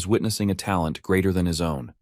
is witnessing a talent greater than his own,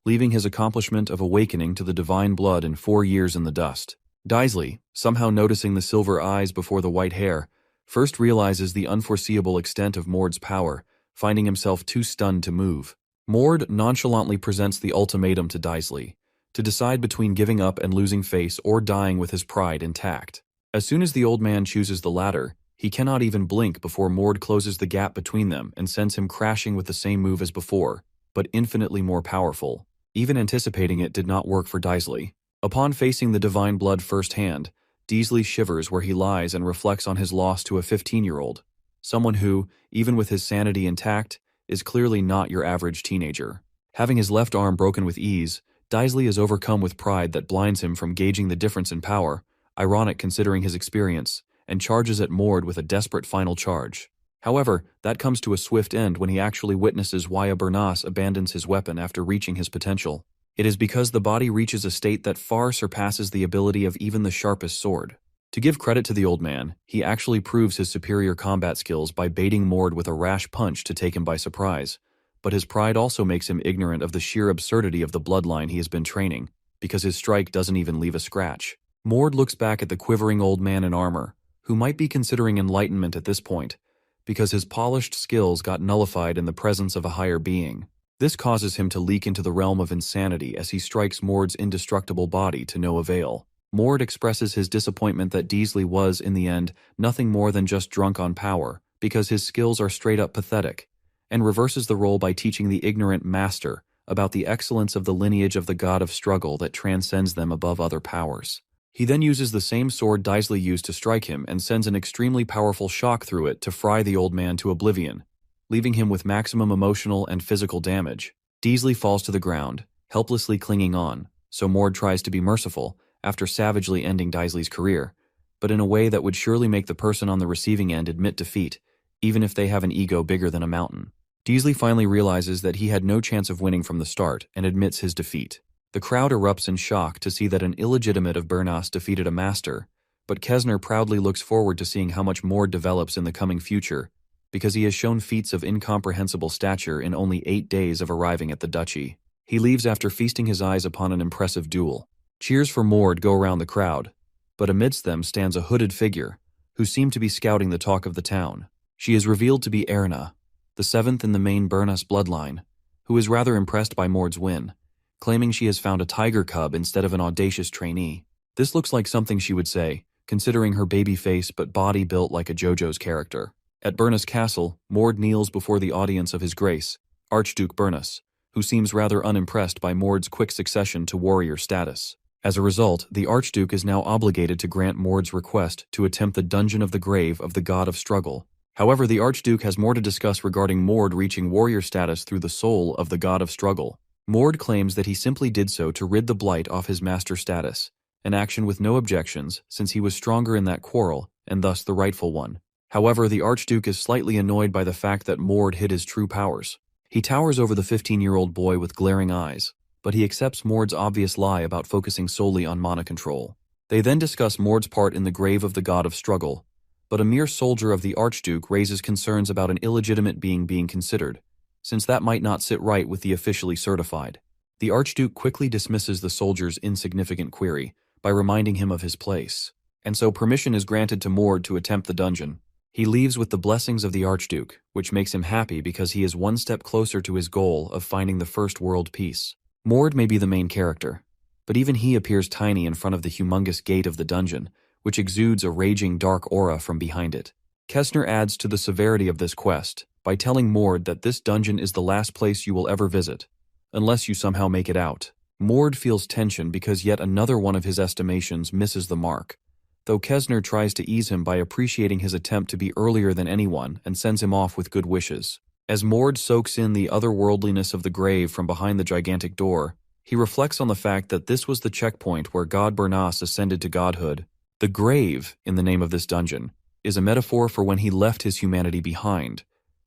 leaving his accomplishment of awakening to the divine blood in 4 years in the dust. Daisley, somehow noticing the silver eyes before the white hair, first realizes the unforeseeable extent of Mord's power, finding himself too stunned to move. Mord nonchalantly presents the ultimatum to Daisley, to decide between giving up and losing face or dying with his pride intact. As soon as the old man chooses the latter, he cannot even blink before Mord closes the gap between them and sends him crashing with the same move as before, but infinitely more powerful. Even anticipating it did not work for Daisley. Upon facing the divine blood firsthand, Daisley shivers where he lies and reflects on his loss to a 15-year-old, someone who, even with his sanity intact, is clearly not your average teenager. Having his left arm broken with ease, Daisley is overcome with pride that blinds him from gauging the difference in power, ironic considering his experience, and charges at Mord with a desperate final charge. However, that comes to a swift end when he actually witnesses why Bernas abandons his weapon after reaching his potential. It is because the body reaches a state that far surpasses the ability of even the sharpest sword. To give credit to the old man, he actually proves his superior combat skills by baiting Mord with a rash punch to take him by surprise, but his pride also makes him ignorant of the sheer absurdity of the bloodline he has been training, because his strike doesn't even leave a scratch. Mord looks back at the quivering old man in armor, who might be considering enlightenment at this point, because his polished skills got nullified in the presence of a higher being. This causes him to leak into the realm of insanity as he strikes Mord's indestructible body to no avail. Mord expresses his disappointment that Daisley was, in the end, nothing more than just drunk on power, because his skills are straight-up pathetic, and reverses the role by teaching the ignorant master about the excellence of the lineage of the god of struggle that transcends them above other powers. He then uses the same sword Daisley used to strike him and sends an extremely powerful shock through it to fry the old man to oblivion, leaving him with maximum emotional and physical damage. Daisley falls to the ground, helplessly clinging on, so Mord tries to be merciful, after savagely ending Daisley's career, but in a way that would surely make the person on the receiving end admit defeat, even if they have an ego bigger than a mountain. Daisley finally realizes that he had no chance of winning from the start and admits his defeat. The crowd erupts in shock to see that an illegitimate of Bernas defeated a master, but Kesner proudly looks forward to seeing how much Mord develops in the coming future, because he has shown feats of incomprehensible stature in only 8 days of arriving at the duchy. He leaves after feasting his eyes upon an impressive duel. Cheers for Mord go around the crowd, but amidst them stands a hooded figure, who seemed to be scouting the talk of the town. She is revealed to be Erna, the 7th in the main Bernas bloodline, who is rather impressed by Mord's win, claiming she has found a tiger cub instead of an audacious trainee. This looks like something she would say, considering her baby face but body built like a JoJo's character. At Bernas Castle, Mord kneels before the audience of his grace, Archduke Bernas, who seems rather unimpressed by Mord's quick succession to warrior status. As a result, the Archduke is now obligated to grant Mord's request to attempt the Dungeon of the Grave of the God of Struggle. However, the Archduke has more to discuss regarding Mord reaching warrior status through the soul of the God of Struggle. Mord claims that he simply did so to rid the blight off his master status, an action with no objections since he was stronger in that quarrel and thus the rightful one. However, the Archduke is slightly annoyed by the fact that Mord hid his true powers. He towers over the 15-year-old boy with glaring eyes, but he accepts Mord's obvious lie about focusing solely on mana control. They then discuss Mord's part in the grave of the God of Struggle, but a mere soldier of the Archduke raises concerns about an illegitimate being considered, since that might not sit right with the officially certified. The Archduke quickly dismisses the soldier's insignificant query by reminding him of his place, and so permission is granted to Mord to attempt the dungeon. He leaves with the blessings of the Archduke, which makes him happy because he is one step closer to his goal of finding the first world peace. Mord may be the main character, but even he appears tiny in front of the humongous gate of the dungeon, which exudes a raging dark aura from behind it. Kessner adds to the severity of this quest by telling Mord that this dungeon is the last place you will ever visit, unless you somehow make it out. Mord feels tension because yet another one of his estimations misses the mark, though Kessner tries to ease him by appreciating his attempt to be earlier than anyone and sends him off with good wishes. As Mord soaks in the otherworldliness of the grave from behind the gigantic door, he reflects on the fact that this was the checkpoint where God Bernas ascended to godhood. The grave, in the name of this dungeon, is a metaphor for when he left his humanity behind,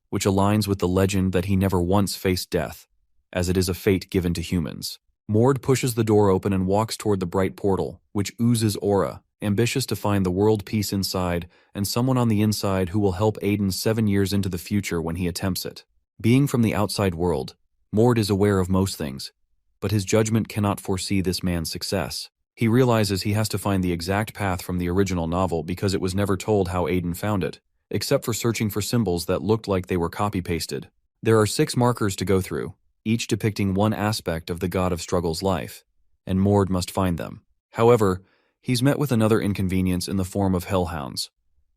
which aligns with the legend that he never once faced death, as it is a fate given to humans. Mord pushes the door open and walks toward the bright portal, which oozes aura, ambitious to find the world peace inside and someone on the inside who will help Aiden 7 years into the future when he attempts it. Being from the outside world, Mord is aware of most things, but his judgment cannot foresee this man's success. He realizes he has to find the exact path from the original novel because it was never told how Aiden found it, except for searching for symbols that looked like they were copy-pasted. There are 6 markers to go through, each depicting one aspect of the God of Struggle's life, and Mord must find them. However, he's met with another inconvenience in the form of hellhounds,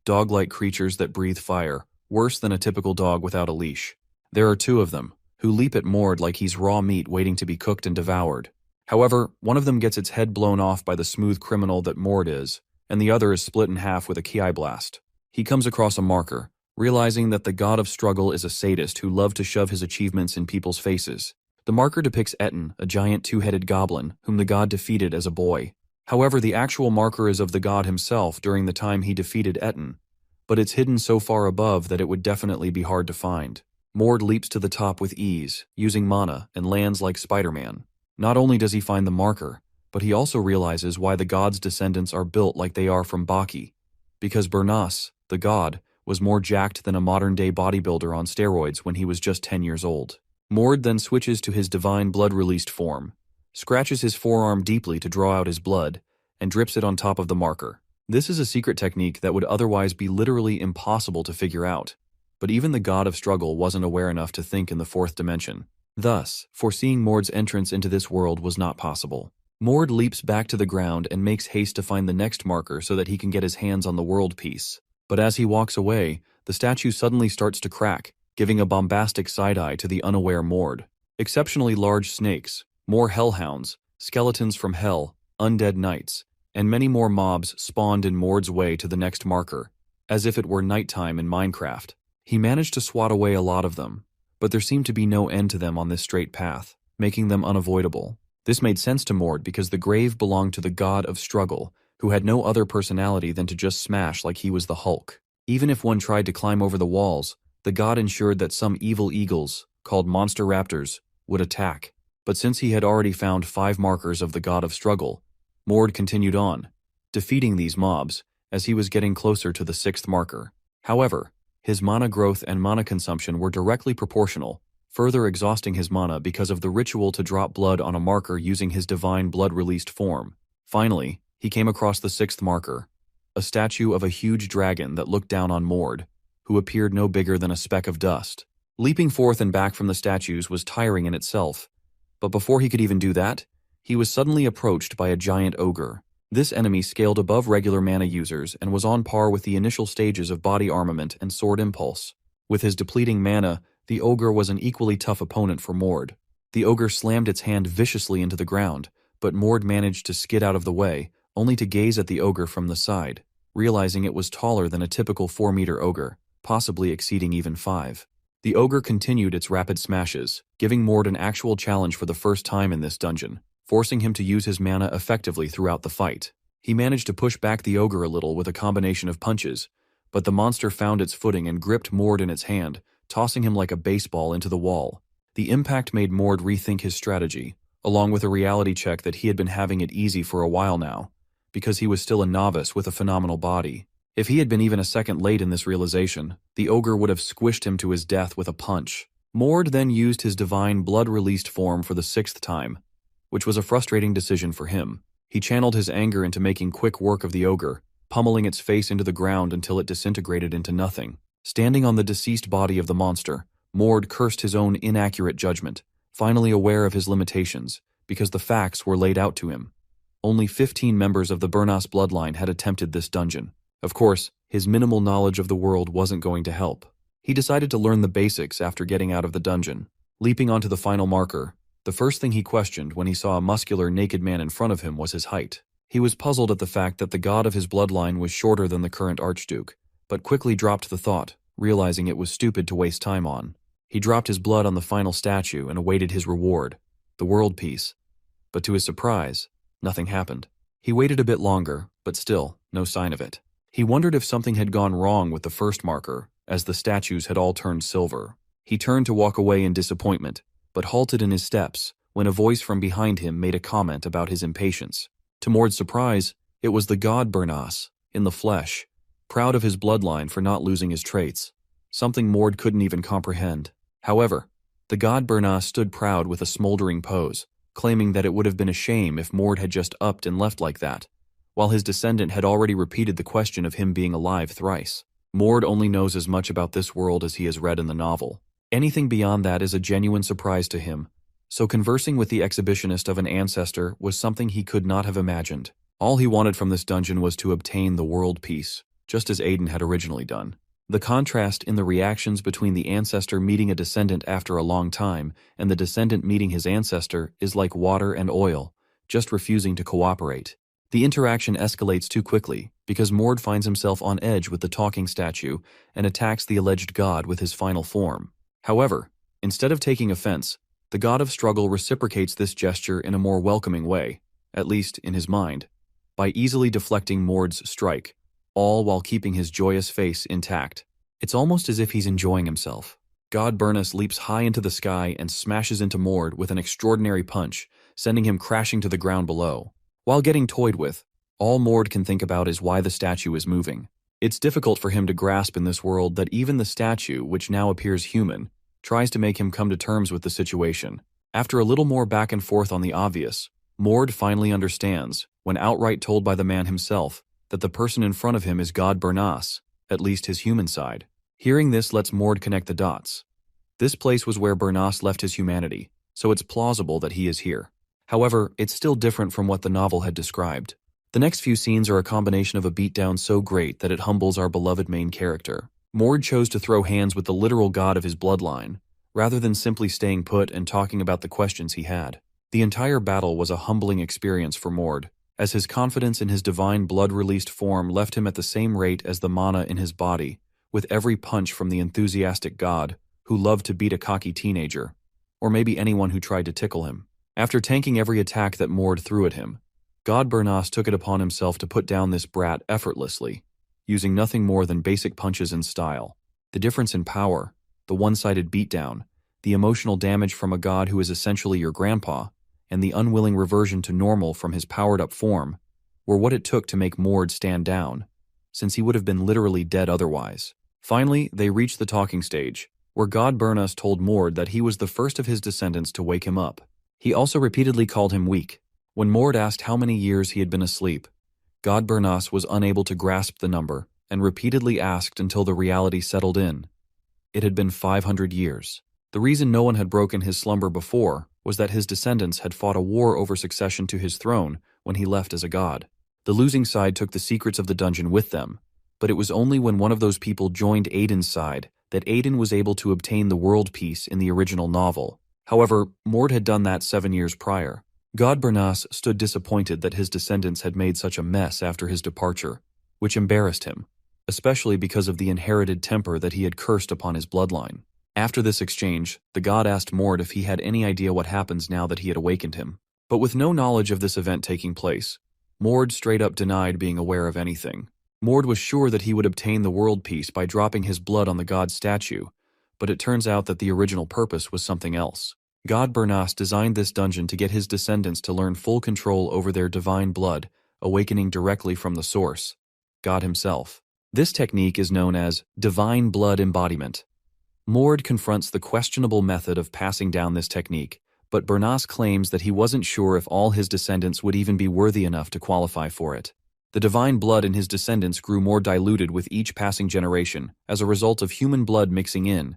dog-like creatures that breathe fire, worse than a typical dog without a leash. There are 2 of them, who leap at Mord like he's raw meat waiting to be cooked and devoured. However, one of them gets its head blown off by the smooth criminal that Mord is, and the other is split in half with a ki blast. He comes across a marker, realizing that the God of Struggle is a sadist who loved to shove his achievements in people's faces. The marker depicts Etten, a giant 2-headed goblin, whom the god defeated as a boy. However, the actual marker is of the god himself during the time he defeated Etten, but it's hidden so far above that it would definitely be hard to find. Mord leaps to the top with ease, using mana, and lands like Spider-Man. Not only does he find the marker, but he also realizes why the god's descendants are built like they are from Baki. Because Bernas, the god, was more jacked than a modern-day bodybuilder on steroids when he was just 10 years old. Mord then switches to his divine blood-released form, scratches his forearm deeply to draw out his blood, and drips it on top of the marker. This is a secret technique that would otherwise be literally impossible to figure out. But even the God of Struggle wasn't aware enough to think in the 4th dimension. Thus, foreseeing Mord's entrance into this world was not possible. Mord leaps back to the ground and makes haste to find the next marker so that he can get his hands on the world piece. But as he walks away, the statue suddenly starts to crack, giving a bombastic side-eye to the unaware Mord. Exceptionally large snakes, more hellhounds, skeletons from hell, undead knights, and many more mobs spawned in Mord's way to the next marker, as if it were nighttime in Minecraft. He managed to swat away a lot of them, but there seemed to be no end to them on this straight path, making them unavoidable. This made sense to Mord because the grave belonged to the God of Struggle, who had no other personality than to just smash like he was the Hulk. Even if one tried to climb over the walls, the god ensured that some evil eagles, called monster raptors, would attack. But since he had already found 5 markers of the God of Struggle, Mord continued on, defeating these mobs as he was getting closer to the 6th marker. However, his mana growth and mana consumption were directly proportional, further exhausting his mana because of the ritual to drop blood on a marker using his divine blood-released form. Finally, he came across the 6th marker, a statue of a huge dragon that looked down on Mord, who appeared no bigger than a speck of dust. Leaping forth and back from the statues was tiring in itself, but before he could even do that, he was suddenly approached by a giant ogre. This enemy scaled above regular mana users and was on par with the initial stages of body armament and sword impulse. With his depleting mana, the ogre was an equally tough opponent for Mord. The ogre slammed its hand viciously into the ground, but Mord managed to skid out of the way, only to gaze at the ogre from the side, realizing it was taller than a typical 4-meter ogre, possibly exceeding even 5. The ogre continued its rapid smashes, giving Mord an actual challenge for the first time in this dungeon, forcing him to use his mana effectively throughout the fight. He managed to push back the ogre a little with a combination of punches, but the monster found its footing and gripped Mord in its hand, tossing him like a baseball into the wall. The impact made Mord rethink his strategy, along with a reality check that he had been having it easy for a while now, because he was still a novice with a phenomenal body. If he had been even a second late in this realization, the ogre would have squished him to his death with a punch. Mord then used his divine blood-released form for the 6th time, which was a frustrating decision for him. He channeled his anger into making quick work of the ogre, pummeling its face into the ground until it disintegrated into nothing. Standing on the deceased body of the monster, Mord cursed his own inaccurate judgment, finally aware of his limitations, because the facts were laid out to him. Only 15 members of the Bernas bloodline had attempted this dungeon. Of course, his minimal knowledge of the world wasn't going to help. He decided to learn the basics after getting out of the dungeon. Leaping onto the final marker, the first thing he questioned when he saw a muscular naked man in front of him was his height. He was puzzled at the fact that the god of his bloodline was shorter than the current Archduke, but quickly dropped the thought, realizing it was stupid to waste time on. He dropped his blood on the final statue and awaited his reward, the world piece. But to his surprise, nothing happened. He waited a bit longer, but still, no sign of it. He wondered if something had gone wrong with the first marker, as the statues had all turned silver. He turned to walk away in disappointment, but halted in his steps when a voice from behind him made a comment about his impatience. To Mord's surprise, it was the God Bernas, in the flesh, proud of his bloodline for not losing his traits, something Mord couldn't even comprehend. However, the god Bernas stood proud with a smoldering pose, claiming that it would have been a shame if Mord had just upped and left like that, while his descendant had already repeated the question of him being alive thrice. Mord only knows as much about this world as he has read in the novel. Anything beyond that is a genuine surprise to him, so conversing with the exhibitionist of an ancestor was something he could not have imagined. All he wanted from this dungeon was to obtain the world peace, just as Aiden had originally done. The contrast in the reactions between the ancestor meeting a descendant after a long time and the descendant meeting his ancestor is like water and oil, just refusing to cooperate. The interaction escalates too quickly because Mord finds himself on edge with the talking statue and attacks the alleged god with his final form. However, instead of taking offense, the god of struggle reciprocates this gesture in a more welcoming way, at least in his mind, by easily deflecting Mord's strike, all while keeping his joyous face intact. It's almost as if he's enjoying himself. God Bernas leaps high into the sky and smashes into Mord with an extraordinary punch, sending him crashing to the ground below. While getting toyed with, all Mord can think about is why the statue is moving. It's difficult for him to grasp in this world that even the statue, which now appears human, tries to make him come to terms with the situation. After a little more back and forth on the obvious, Mord finally understands, when outright told by the man himself, that the person in front of him is God Bernas, at least his human side. Hearing this lets Mord connect the dots. This place was where Bernas left his humanity, so it's plausible that he is here. However, it's still different from what the novel had described. The next few scenes are a combination of a beatdown so great that it humbles our beloved main character. Mord chose to throw hands with the literal god of his bloodline, rather than simply staying put and talking about the questions he had. The entire battle was a humbling experience for Mord, as his confidence in his divine blood-released form left him at the same rate as the mana in his body, with every punch from the enthusiastic god who loved to beat a cocky teenager, or maybe anyone who tried to tickle him. After tanking every attack that Mord threw at him, God Bernas took it upon himself to put down this brat effortlessly, using nothing more than basic punches and style. The difference in power, the one-sided beatdown, the emotional damage from a god who is essentially your grandpa, and the unwilling reversion to normal from his powered-up form were what it took to make Mord stand down, since he would have been literally dead otherwise. Finally, they reached the talking stage, where God Bernas told Mord that he was the first of his descendants to wake him up. He also repeatedly called him weak. When Mord asked how many years he had been asleep, God Bernas was unable to grasp the number and repeatedly asked until the reality settled in. It had been 500 years. The reason no one had broken his slumber before was that his descendants had fought a war over succession to his throne when he left as a god. The losing side took the secrets of the dungeon with them, but it was only when one of those people joined Aiden's side that Aiden was able to obtain the world peace in the original novel. However, Mord had done that 7 years prior. God Bernas stood disappointed that his descendants had made such a mess after his departure, which embarrassed him, especially because of the inherited temper that he had cursed upon his bloodline. After this exchange, the god asked Mord if he had any idea what happens now that he had awakened him. But with no knowledge of this event taking place, Mord straight up denied being aware of anything. Mord was sure that he would obtain the world peace by dropping his blood on the god's statue, but it turns out that the original purpose was something else. God Bernas designed this dungeon to get his descendants to learn full control over their divine blood, awakening directly from the source, God himself. This technique is known as divine blood embodiment. Mord confronts the questionable method of passing down this technique, but Bernas claims that he wasn't sure if all his descendants would even be worthy enough to qualify for it. The divine blood in his descendants grew more diluted with each passing generation as a result of human blood mixing in,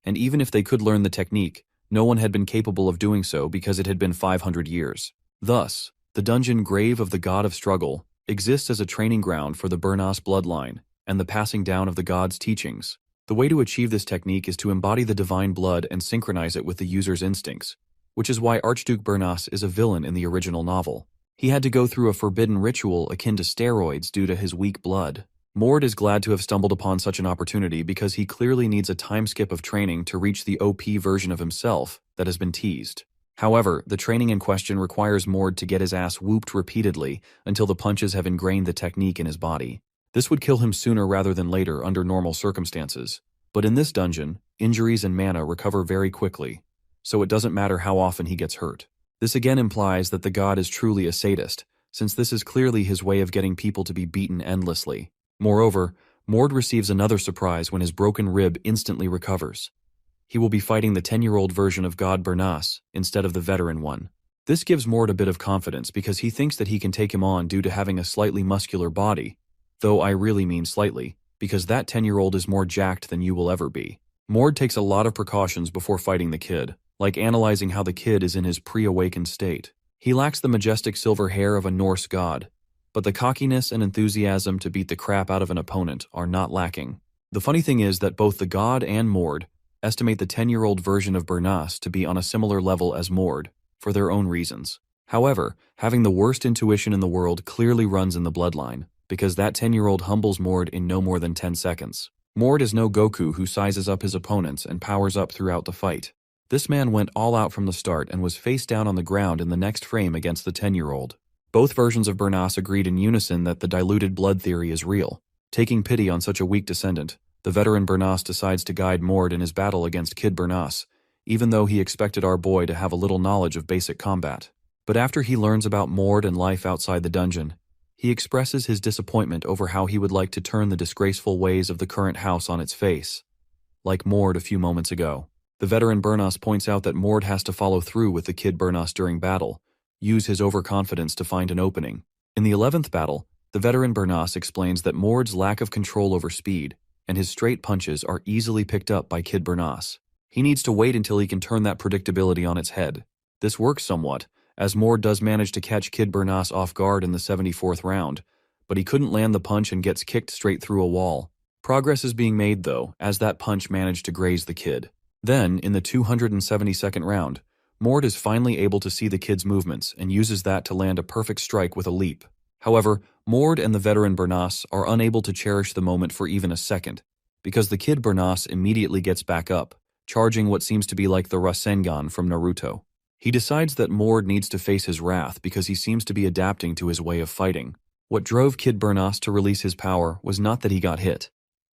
and even if they could learn the technique, no one had been capable of doing so because it had been 500 years. Thus, the dungeon Grave of the God of Struggle exists as a training ground for the Bernas bloodline and the passing down of the god's teachings. The way to achieve this technique is to embody the divine blood and synchronize it with the user's instincts, which is why Archduke Bernas is a villain in the original novel. He had to go through a forbidden ritual akin to steroids due to his weak blood. Mord is glad to have stumbled upon such an opportunity because he clearly needs a time skip of training to reach the OP version of himself that has been teased. However, the training in question requires Mord to get his ass whooped repeatedly until the punches have ingrained the technique in his body. This would kill him sooner rather than later under normal circumstances. But in this dungeon, injuries and mana recover very quickly, so it doesn't matter how often he gets hurt. This again implies that the god is truly a sadist, since this is clearly his way of getting people to be beaten endlessly. Moreover, Mord receives another surprise when his broken rib instantly recovers. He will be fighting the 10-year-old version of God Bernas instead of the veteran one. This gives Mord a bit of confidence because he thinks that he can take him on due to having a slightly muscular body, though I really mean slightly, because that 10-year-old is more jacked than you will ever be. Mord takes a lot of precautions before fighting the kid, like analyzing how the kid is in his pre-awakened state. He lacks the majestic silver hair of a Norse god, but the cockiness and enthusiasm to beat the crap out of an opponent are not lacking. The funny thing is that both the god and Mord estimate the 10-year-old version of Bernas to be on a similar level as Mord, for their own reasons. However, having the worst intuition in the world clearly runs in the bloodline, because that 10-year-old humbles Mord in no more than 10 seconds. Mord is no Goku who sizes up his opponents and powers up throughout the fight. This man went all out from the start and was face down on the ground in the next frame against the 10-year-old. Both versions of Bernas agreed in unison that the diluted blood theory is real. Taking pity on such a weak descendant, the veteran Bernas decides to guide Mord in his battle against Kid Bernas, even though he expected our boy to have a little knowledge of basic combat. But after he learns about Mord and life outside the dungeon, he expresses his disappointment over how he would like to turn the disgraceful ways of the current house on its face. Like Mord a few moments ago. The veteran Bernas points out that Mord has to follow through with the Kid Bernas during battle, use his overconfidence to find an opening. In the 11th battle, the veteran Bernas explains that Mord's lack of control over speed and his straight punches are easily picked up by Kid Bernas. He needs to wait until he can turn that predictability on its head. This works somewhat, as Mord does manage to catch Kid Bernas off guard in the 74th round, but he couldn't land the punch and gets kicked straight through a wall. Progress is being made though, as that punch managed to graze the kid. Then, in the 272nd round, Mord is finally able to see the kid's movements and uses that to land a perfect strike with a leap. However, Mord and the veteran Bernas are unable to cherish the moment for even a second, because the Kid Bernas immediately gets back up, charging what seems to be like the Rasengan from Naruto. He decides that Mord needs to face his wrath because he seems to be adapting to his way of fighting. What drove Kid Bernas to release his power was not that he got hit.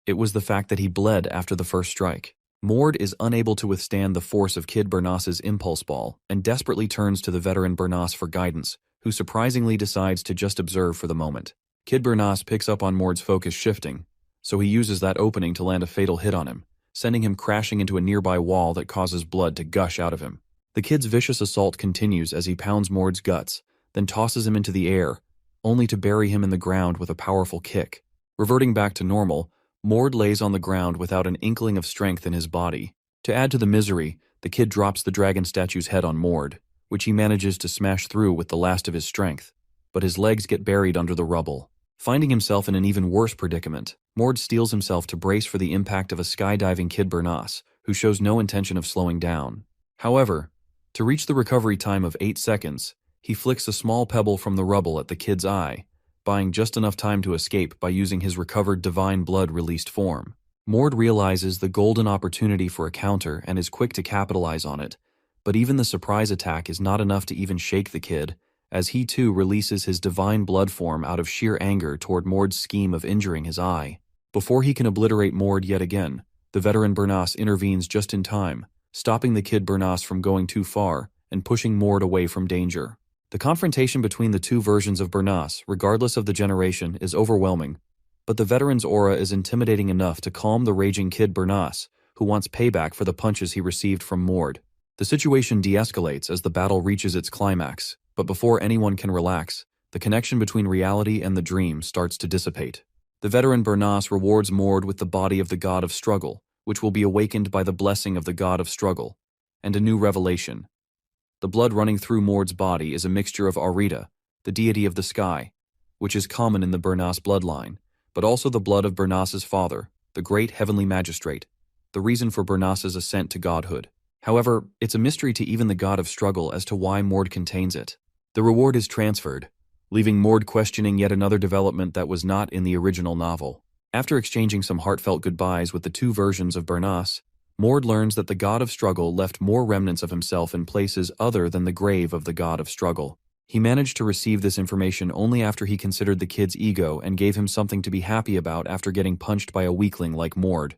It was the fact that he bled after the first strike. Mord is unable to withstand the force of Kid Bernas's impulse ball and desperately turns to the veteran Bernas for guidance, who surprisingly decides to just observe for the moment. Kid Bernas picks up on Mord's focus shifting, so he uses that opening to land a fatal hit on him, sending him crashing into a nearby wall that causes blood to gush out of him. The kid's vicious assault continues as he pounds Mord's guts, then tosses him into the air, only to bury him in the ground with a powerful kick. Reverting back to normal, Mord lays on the ground without an inkling of strength in his body. To add to the misery, the kid drops the dragon statue's head on Mord, which he manages to smash through with the last of his strength, but his legs get buried under the rubble. Finding himself in an even worse predicament, Mord steels himself to brace for the impact of a skydiving Kid Bernas, who shows no intention of slowing down. However, to reach the recovery time of 8 seconds, he flicks a small pebble from the rubble at the kid's eye, buying just enough time to escape by using his recovered divine blood released form. Mord realizes the golden opportunity for a counter and is quick to capitalize on it, but even the surprise attack is not enough to even shake the kid, as he too releases his divine blood form out of sheer anger toward Mord's scheme of injuring his eye. Before he can obliterate Mord yet again, the veteran Bernas intervenes just in time, stopping the Kid Bernas from going too far and pushing Mord away from danger. The confrontation between the two versions of Bernas, regardless of the generation, is overwhelming, but the veteran's aura is intimidating enough to calm the raging Kid Bernas, who wants payback for the punches he received from Mord. The situation de-escalates as the battle reaches its climax, but before anyone can relax, the connection between reality and the dream starts to dissipate. The veteran Bernas rewards Mord with the body of the God of Struggle, which will be awakened by the blessing of the God of Struggle, and a new revelation. The blood running through Mord's body is a mixture of Arita, the deity of the sky, which is common in the Bernas bloodline, but also the blood of Bernas's father, the great heavenly magistrate, the reason for Bernas's ascent to godhood. However, it's a mystery to even the God of Struggle as to why Mord contains it. The reward is transferred, leaving Mord questioning yet another development that was not in the original novel. After exchanging some heartfelt goodbyes with the two versions of Bernas, Mord learns that the God of Struggle left more remnants of himself in places other than the grave of the God of Struggle. He managed to receive this information only after he considered the kid's ego and gave him something to be happy about after getting punched by a weakling like Mord,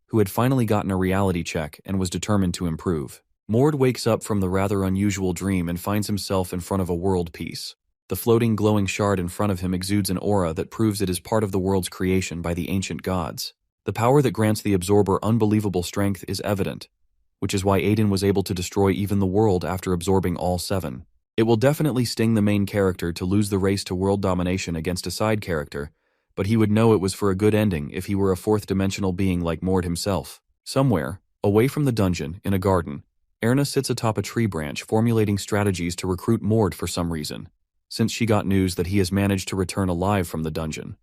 who had finally gotten a reality check and was determined to improve. Mord wakes up from the rather unusual dream and finds himself in front of a world piece. The floating, glowing shard in front of him exudes an aura that proves it is part of the world's creation by the ancient gods. The power that grants the absorber unbelievable strength is evident, which is why Aiden was able to destroy even the world after absorbing all 7. It will definitely sting the main character to lose the race to world domination against a side character, but he would know it was for a good ending if he were a fourth-dimensional being like Mord himself. Somewhere, away from the dungeon, in a garden, Erna sits atop a tree branch formulating strategies to recruit Mord for some reason, since she got news that he has managed to return alive from the dungeon.